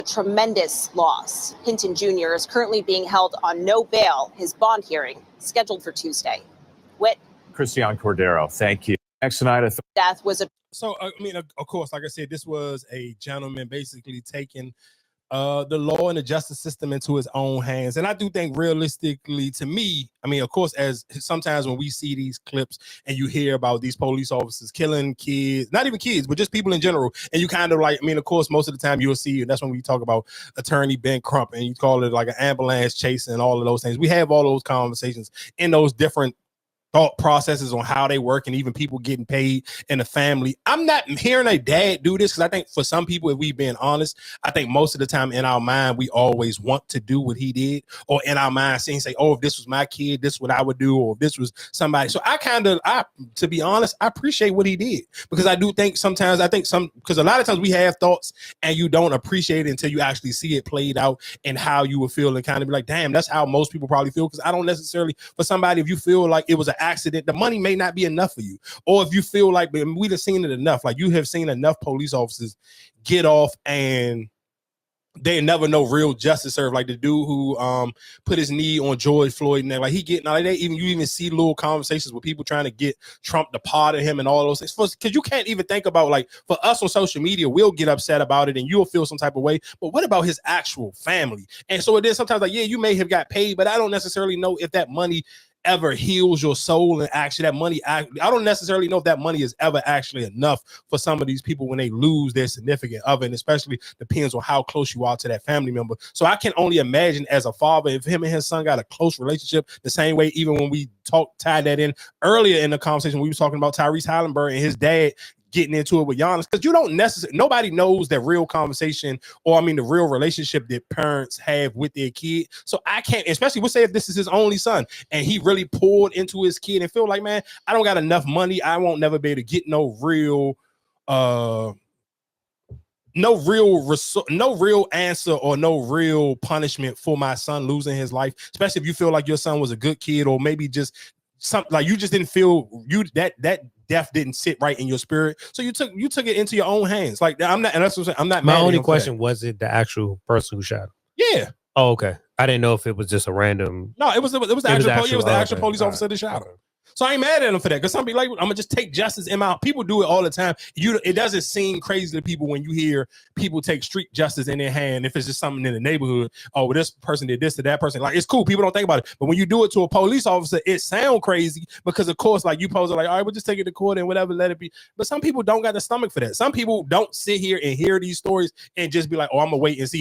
Tremendous loss. Hinton Jr. is currently being held on no bail. His bond hearing scheduled for Tuesday. Whit. Christian Cordero, thank you. Next tonight, death was a. So, I mean, of course, like I said, this was a gentleman basically taking the law and the justice system into his own hands. And I do think realistically, to me, I mean, of course, as sometimes when we see these clips and you hear about these police officers killing kids, not even kids, but just people in general, and you kind of like, I mean, of course, most of the time you'll see, and that's when we talk about attorney Ben Crump and you call it like an ambulance chase and all of those things. We have all those conversations in those different thought processes on how they work and even people getting paid in the family. I'm not hearing a dad do this because I think for some people, if we being honest, I think most of the time in our mind, we always want to do what he did, or in our mind say, oh, if this was my kid, this is what I would do, or if this was somebody. So to be honest, I appreciate what he did, because I do think sometimes, because a lot of times we have thoughts and you don't appreciate it until you actually see it played out and how you would feel, and kind of be like, damn, that's how most people probably feel. Because I don't necessarily, for somebody, if you feel like it was an accident, the money may not be enough for you. Or if you feel like we've seen it enough, like you have seen enough police officers get off and they never know real justice served. Like the dude who put his knee on George Floyd, and like you even see little conversations with people trying to get Trump to pardon him and all those things. Because you can't even think about, like, for us on social media, we'll get upset about it and you'll feel some type of way. But what about his actual family? And so it is sometimes like, yeah, you may have got paid, but I don't necessarily know if that money ever heals your soul. And actually that money, I don't necessarily know if that money is ever actually enough for some of these people when they lose their significant other, and especially depends on how close you are to that family member. So I can only imagine, as a father, if him and his son got a close relationship, the same way even when we tied that in earlier in the conversation, we was talking about Tyrese Halliburton and his dad getting into it with Giannis, because you don't necessarily, nobody knows that real conversation, or I mean the real relationship that parents have with their kid. So I can't, especially we'll say if this is his only son and he really poured into his kid and feel like, man, I don't got enough money, I won't never be able to get no real answer or no real punishment for my son losing his life, especially if you feel like your son was a good kid, or maybe just something like you just didn't feel that death didn't sit right in your spirit, so you took it into your own hands. Like I'm not, and that's what I'm saying. I'm not. My only question was, it the actual person who shot him? Yeah. Oh, okay. I didn't know if it was just a random. No, it was the actual police officer that shot him. So I ain't mad at him for that, because some people like, I'm gonna just take justice in my. People do it all the time. It doesn't seem crazy to people when you hear people take street justice in their hand. If it's just something in the neighborhood, oh, well, this person did this to that person. Like, it's cool. People don't think about it. But when you do it to a police officer, it sounds crazy, because of course, like, you pose it like, all right, we'll just take it to court and whatever, let it be. But some people don't got the stomach for that. Some people don't sit here and hear these stories and just be like, oh, I'm gonna wait and see